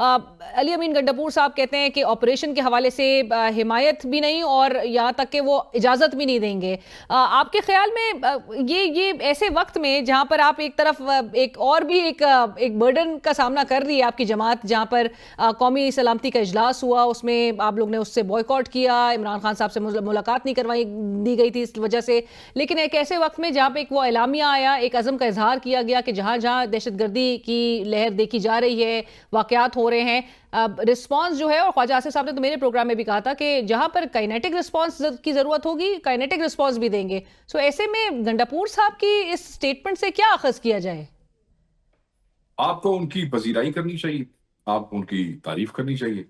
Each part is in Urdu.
علی امین گنڈاپور صاحب کہتے ہیں کہ آپریشن کے حوالے سے حمایت بھی نہیں اور یہاں تک کہ وہ اجازت بھی نہیں دیں گے. آپ کے خیال میں یہ ایسے وقت میں جہاں پر آپ ایک طرف ایک اور بھی ایک برڈن کا سامنا کر رہی ہے آپ کی جماعت, جہاں پر قومی سلامتی کا اجلاس ہوا, اس میں آپ لوگ نے اس سے بوائیکاٹ کیا, عمران خان صاحب سے ملاقات نہیں کروائی دی گئی تھی اس وجہ سے, لیکن ایک ایسے وقت میں جہاں پہ ایک وہ اعلامیہ آیا, ایک عزم کا اظہار کیا گیا کہ جہاں جہاں دہشت گردی کی لہر دیکھی جا رہی ہے, واقعات ہو رہے ہیں, رسپانس جو ہے, اور خواجہ آصف صاحب نے تو میرے پروگرام میں بھی کہا تھا کہ جہاں پر کائنیٹک رسپانس کی ضرورت ہوگی کائنیٹک رسپانس بھی دیں گے. سو ایسے میں گنڈاپور صاحب کی اس سٹیٹمنٹ سے کیا اخذ کیا جائے؟ آپ کو ان کی پذیرائی کرنی چاہیے, آپ کو ان کی تعریف کرنی چاہیے.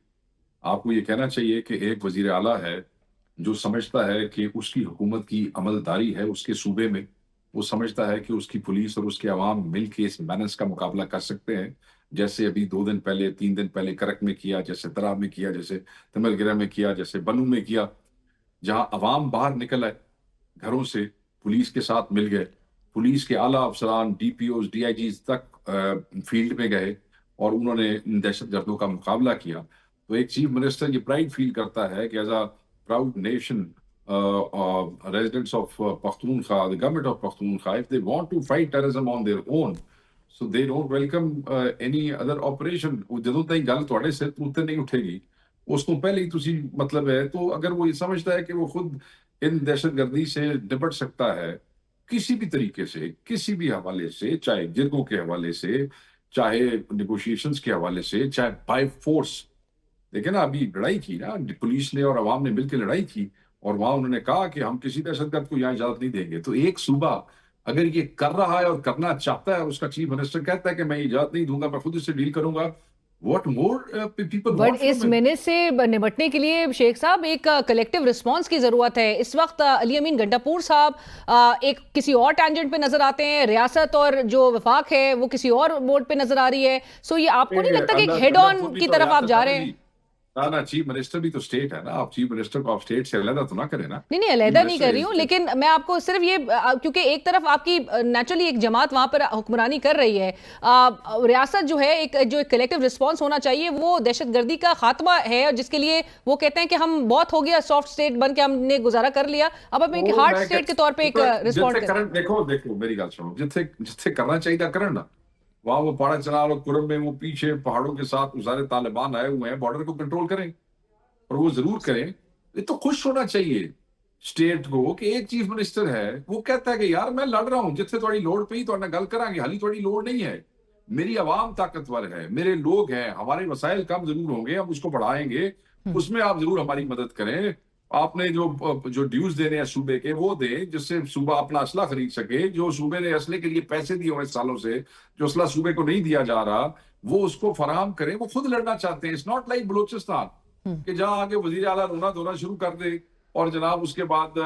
آپ کو یہ کہنا چاہیے کہ ایک وزیر اعلیٰ ہے جو سمجھتا ہے کہ اس کی حکومت کی عملداری ہے اس کے صوبے میں, وہ سمجھتا ہے کہ اس کی پولیس اور اس کے عوام مل کے اس مینس کا مقابلہ کر سکتے ہیں, جیسے ابھی 2 دن پہلے 3 دن پہلے کرک میں کیا, جیسے تراب میں کیا, جیسے تمل گرہ میں کیا, جیسے بنو میں کیا, جہاں عوام باہر نکل آئے گھروں سے, پولیس کے ساتھ مل گئے, پولیس کے اعلیٰ افسران D P Os D I Gs تک فیلڈ میں گئے اور انہوں نے ان دہشت گردوں کا مقابلہ کیا. تو ایک چیف منسٹر یہ پرائڈ فیل کرتا ہے کہ as a proud nation residents of Pakhtunkhwa, the government of Pakhtunkhwa, if they want to fight terrorism on their own, so they don't welcome any other operation. ਜਦੋਂ ਤਾਈਂ ਗੱਲ ਤੁਹਾਡੇ ਸਿਰ ਤੋਂ ਉੱਤੇ ਨਹੀਂ ਉੱਠੇਗੀ, اس کو پہلے ہی تسی مطلب ہے. تو اگر وہ یہ سمجھتا ہے کہ وہ خود ان دہشت گردی سے نپٹ سکتا ہے کسی بھی طریقے سے, کسی بھی حوالے سے, چاہے جرگوں کے حوالے سے, چاہے نیگوشیشنز کے حوالے سے, چاہے بائی فورس. دیکھیں نا ابھی لڑائی کی نا, پولیس نے اور عوام نے مل کے لڑائی کی, اور وہاں انہوں نے کہا کہ ہم کسی دہشت گرد کو یہاں اجازت نہیں دیں گے. تو ایک صوبہ اگر یہ کر رہا ہے اور کرنا چاہتا ہے اور اس کا چیف منسٹر کہتا ہے کہ میں اجازت نہیں دوں گا, میں خود اس سے ڈیل کروں گا, what more people but want us from him. Menace سے نمٹنے کے لیے شیخ صاحب ایک کلیکٹیو رسپانس کی ضرورت ہے. اس وقت علی امین گنڈاپور صاحب ایک کسی اور ٹینجنٹ پہ نظر آتے ہیں, ریاست اور جو وفاق ہے وہ کسی اور موڈ پہ نظر آ رہی ہے. سو یہ آپ کو نہیں لگتا کہ ایک ہیڈ آن کی طرف آپ جا رہے ہیں؟ نا چیف منسٹر بھی تو اسٹیٹ ہے نا, آپ چیف منسٹر کو آپ اسٹیٹ سے علیحدہ تو نہ کریں نا. نہیں علیحدہ نہیں کر رہی ہوں, لیکن میں آپ کو صرف یہ, کیونکہ ایک طرف آپ کی نیچرلی ایک جماعت وہاں پر حکمرانی کر رہی ہے, ریاست جو ہے ایک جو ایک کلیکٹیو رسپانس ہونا چاہیے وہ دہشت گردی کا خاتمہ ہے, جس کے لیے وہ کہتے ہیں کہ ہم بہت ہو گیا سافٹ اسٹیٹ بن کے ہم نے گزارا کر لیا, اب ہم ایک ہارڈ اسٹیٹ کے طور پہ ایک رسپونڈ کریں. دیکھو میری گل سنو, جتھے کرنا چاہیے کرن نا, وہاں وہ پاڑا چنار اور کرم میں وہ پیچھے پہاڑوں کے ساتھ سارے طالبان آئے ہوئے ہیں, بارڈر کو کنٹرول کریں, اور وہ ضرور کریں. یہ تو خوش ہونا چاہیے اسٹیٹ کو کہ ایک چیف منسٹر ہے وہ کہتا ہے کہ یار میں لڑ رہا ہوں, جتنے تھوڑی لوڑ پئی تو گل کریں گے, حالی تھوڑی لوڑ نہیں ہے, میری عوام طاقتور ہے, میرے لوگ ہیں, ہمارے وسائل کم ضرور ہوں گے, ہم اس کو بڑھائیں گے, اس میں آپ ضرور ہماری مدد کریں. آپ نے جو ڈیوز دینے ہیں صوبے کے وہ دیں, جس سے صوبہ اپنا اسلحہ خرید سکے. جو صوبے نے اسلحے کے لیے پیسے دیے ہوئے سالوں سے, جو اسلحہ صوبے کو نہیں دیا جا رہا, وہ اس کو فراہم کریں. وہ خود لڑنا چاہتے ہیں. اٹس ناٹ لائک بلوچستان کہ جہاں آگے وزیر اعلیٰ رونا دھونا شروع کر دے اور جناب اس کے بعد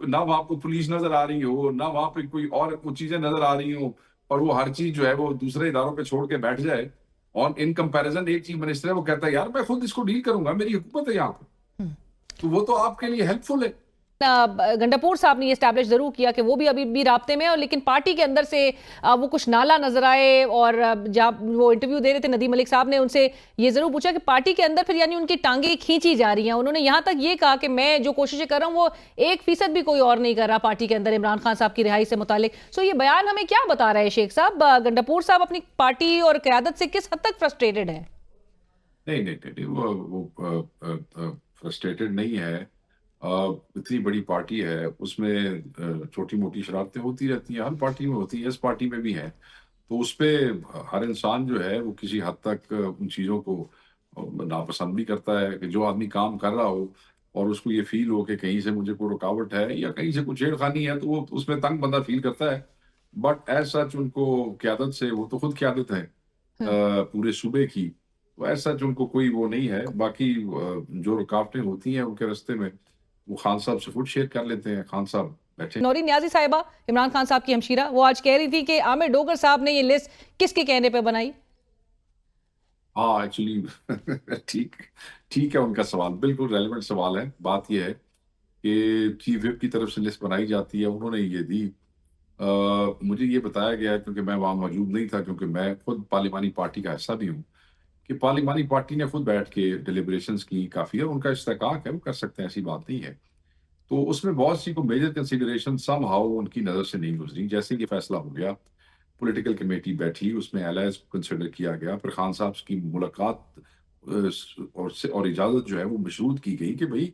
نہ وہاں پہ پولیس نظر آ رہی ہو, نہ وہاں پہ کوئی اور چیزیں نظر آ رہی ہوں, اور وہ ہر چیز جو ہے وہ دوسرے اداروں پہ چھوڑ کے بیٹھ جائے. اور ان کمپیریزن ایک چیف منسٹر ہے وہ کہتا ہے یار میں خود اس کو ڈیل کروں گا, میری حکومت ہے یہاں پہ, تو وہ تو آپ کے لیے ہیلپ فل ہے. گنڈاپور صاحب نے یہ اسٹیبلش ضرور کیا کہ وہ بھی ابھی بھی رابطے میں, اور لیکن پارٹی کے اندر سے وہ کچھ نالا نظر آئے, اور جب وہ انٹرویو دے رہے تھے ندیم ملک صاحب نے ان سے یہ ضرور پوچھا کہ پارٹی کے اندر پھر یعنی ان کی ٹانگیں کھینچی جا رہی ہیں. انہوں نے یہاں تک یہ کہا کہ میں جو کوششیں کر رہا ہوں وہ 1% بھی کوئی اور نہیں کر رہا پارٹی کے اندر عمران خان صاحب کی رہائی سے متعلق. سو یہ بیان ہمیں کیا بتا رہا ہے شیخ صاحب؟ گنڈاپور صاحب اپنی پارٹی اور قیادت سے کس حد تک فرسٹریٹڈ ہے؟ نہیں وہ فرسٹریٹڈ نہیں ہے. اتنی بڑی پارٹی ہے, اس میں چھوٹی موٹی شرارتیں ہوتی رہتی ہیں, ہر پارٹی میں ہوتی ہیں, اس پارٹی میں بھی ہیں. تو اس پہ ہر انسان جو ہے وہ کسی حد تک ان چیزوں کو ناپسند بھی کرتا ہے کہ جو آدمی کام کر رہا ہو اور اس کو یہ فیل ہو کہ کہیں سے مجھے کوئی رکاوٹ ہے یا کہیں سے کوئی چھیڑ خانی ہے, تو وہ اس میں تنگ بندہ فیل کرتا ہے. بٹ ایز سچ ان کو قیادت سے, وہ تو خود قیادت ہے پورے صوبے کی, تو ایسا جو ان کو کوئی وہ نہیں ہے. باقی جو رکاوٹیں ہوتی ہیں ان کے راستے میں وہ خان صاحب سے فوڈ شیئر کر لیتے ہیں. خان صاحب بیٹھے. نوری نیازی صاحبہ عمران خان صاحب کی ہمشیرہ, وہ آج کہہ رہی تھی کہ عامر ڈوگر صاحب نے یہ لسٹ کس کے کہنے پہ بنائی؟ ہاں ایکچولی ٹھیک ہے ان کا سوال, بالکل ریلیونٹ سوال ہے. بات یہ ہے کہ چیف وپ کی طرف سے لسٹ بنائی جاتی ہے, انہوں نے یہ دی. مجھے یہ بتایا گیا کیونکہ میں وہاں موجود نہیں تھا, کیونکہ میں خود پارلیمانی پارٹی کا حصہ بھی ہوں, کہ پارلیمانی پارٹی نے خود بیٹھ کے ڈیلیبریشنز کی، کافی ہے ان کا استحقاق ہے، وہ کر سکتے ہیں، ایسی بات نہیں ہے. تو اس میں بہت سی کو میجر کنسیڈریشن سم ہاؤ ان کی نظر سے نہیں گزری. جیسے کہ فیصلہ ہو گیا، پولیٹیکل کمیٹی بیٹھی، اس میں الائز کو کنسیڈر کیا گیا، پھر خان صاحب کی ملاقات اور اجازت جو ہے وہ مشروط کی گئی کہ بھئی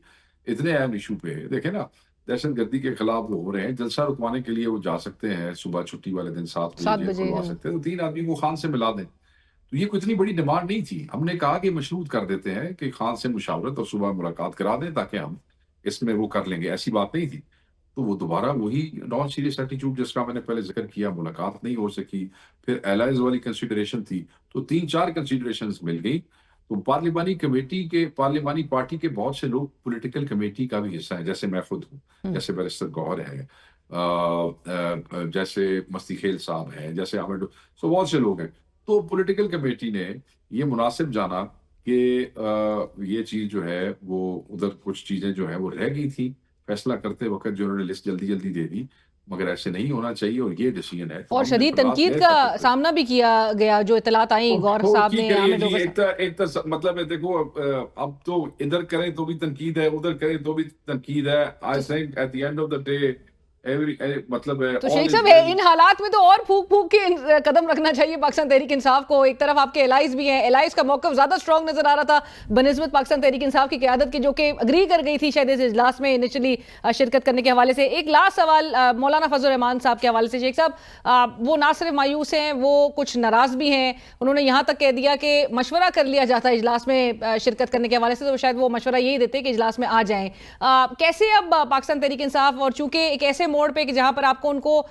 اتنے اہم ایشو پہ دیکھیں نا، دہشت گردی کے خلاف وہ ہو رہے ہیں، جلسہ رکوانے کے لیے وہ جا سکتے ہیں، صبح چھٹی والے دن 7 بجے 7 جیل بجے. کھلوا سکتے ہیں، تو 3 آدمی کو خان سے ملا دیں. تو یہ کوئی اتنی بڑی ڈیمانڈ نہیں تھی. ہم نے کہا کہ مشروط کر دیتے ہیں کہ خان سے مشاورت اور صبح ملاقات کرا دیں تاکہ ہم اس میں وہ کر لیں گے، ایسی بات نہیں تھی. تو وہ دوبارہ وہی نان سیریس ایٹیٹیوڈ جس کا میں نے پہلے ذکر کیا، ملاقات نہیں ہو سکی، پھر الائز والی کنسیڈریشن تھی، تو 3-4 کنسیڈریشنز مل گئی. تو پارلیمانی پارٹی کے بہت سے لوگ پولیٹیکل کمیٹی کا بھی حصہ ہیں، جیسے میں خود ہوں، جیسے بیرسٹر گوہر ہے، جیسے مستی خیل صاحب ہیں، جیسے عامر، سو بہت سے لوگ ہیں. تو پولیٹیکل کمیٹی نے یہ مناسب جانا کہ یہ چیز جو ہے وہ ادھر کچھ چیزیں جو ہیں وہ رہ گئی تھی فیصلہ کرتے وقت، جو انہوں نے لسٹ جلدی جلدی دے دی، مگر ایسے نہیں ہونا چاہیے اور یہ ڈیسیژن ہے. تو اور ہم نے شدید اطلاعات تنقید لے کا تاکہ سامنا بھی کیا گیا، جو اطلاعات آئیں گور صاحب کی نے کریے عامر جی. ڈوگر صاحب. ایک مطلب ہے، دیکھو اب تو ادھر کریں تو بھی تنقید ہے، ادھر کریں تو بھی تنقید ہے. I think at the end of the day مطلب ہے تو all شیخ is صاحب well. ان حالات میں تو اور پھونک پھونک کے قدم رکھنا چاہیے پاکستان تحریک انصاف کو. ایک طرف آپ کے الائز بھی ہیں، الائز کا موقف زیادہ سٹرونگ نظر آ رہا تھا بنسبت پاکستان تحریک انصاف کی قیادت کی، جو کہ اگری کر گئی تھی شاید اس اجلاس میں انیشلی شرکت کرنے کے حوالے سے. ایک لاسٹ سوال مولانا فضل الرحمان صاحب کے حوالے سے. شیخ صاحب وہ نہ صرف مایوس ہیں، وہ کچھ ناراض بھی ہیں. انہوں نے یہاں تک کہہ دیا کہ مشورہ کر لیا جاتا ہے اجلاس میں شرکت کرنے کے حوالے سے تو شاید وہ مشورہ یہی دیتے کہ اجلاس میں آ جائیں. کیسے اب پاکستان تحریک انصاف، اور چونکہ ایک ایسے موڑ پہ کہ جہاں پر آپ کو ان کو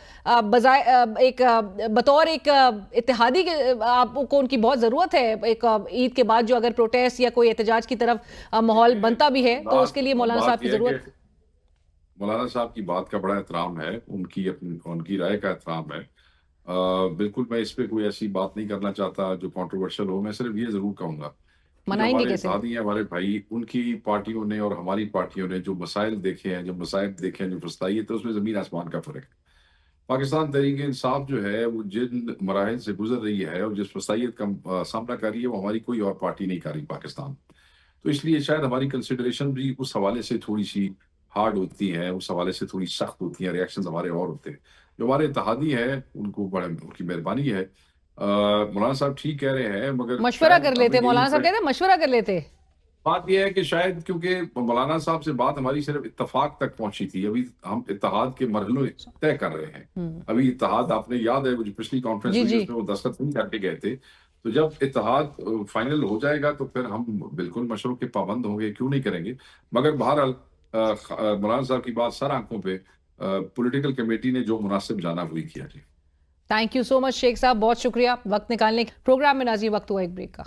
بطور ایک اتحادی آپ کو ان کی بہت ضرورت ہے، ایک عید کے بعد جو اگر پروٹیسٹ یا کوئی احتجاج کی طرف ماحول بنتا بھی ہے تو اس کے لیے مولانا صاحب کی ضرورت. مولانا صاحب کی بات کا بڑا احترام ہے، ان کی رائے کا احترام ہے. بالکل میں اس پہ کوئی ایسی بات نہیں کرنا چاہتا جو کنٹروورشل ہو. میں صرف یہ ضرور کہوں گا کہ جو منائیں گے ہمارے کیسے؟ اتحادی ہیں، ہمارے بھائی، ان کی پارٹیوں نے اور ہماری پارٹیوں نے جو مسائل دیکھے ہیں، جو مصائب دیکھے ہیں، جو فسطائیت ہے، اس میں زمین آسمان کا فرق ہے. پاکستان تحریک انصاف جو ہے وہ جن مراحل سے گزر رہی ہے اور جس فسطائیت کا سامنا کر رہی ہے، وہ ہماری کوئی اور پارٹی نہیں کر رہی پاکستان. تو اس لیے شاید ہماری کنسیڈریشن بھی اس حوالے سے تھوڑی سی ہارڈ ہوتی ہیں، اس حوالے سے تھوڑی سخت ہوتی ہیں، ریاکشنز ہمارے اور ہوتے ہیں. جو ہمارے اتحادی ہیں ان کو بڑے ان کی مہربانی ہے. مولانا صاحب ٹھیک کہہ رہے ہیں، مگر مشورہ کر لیتے، مولانا صاحب کہتے ہیں مشورہ کر لیتے. بات یہ ہے کہ شاید کیونکہ مولانا صاحب سے بات ہماری صرف اتفاق تک پہنچی تھی، ابھی ہم اتحاد کے مرحلے طے کر رہے ہیں. ابھی اتحاد، آپ نے یاد ہے وہ جو پچھلی کانفرنس ہوئی اس میں وہ دستخط نہیں کر کے گئے تھے. تو جب اتحاد فائنل ہو جائے گا تو پھر ہم بالکل مشوروں کے پابند ہوں گے، کیوں نہیں کریں گے. مگر بہرحال مولانا صاحب کی بات سر آنکھوں پہ، پولیٹیکل کمیٹی نے جو مناسب جانا وہی کیا. جی تھینک یو سو مچ شیخ صاحب، بہت شکریہ وقت نکالنے کے. پروگرام میں ناظرین وقت ہوا ایک بریک کا.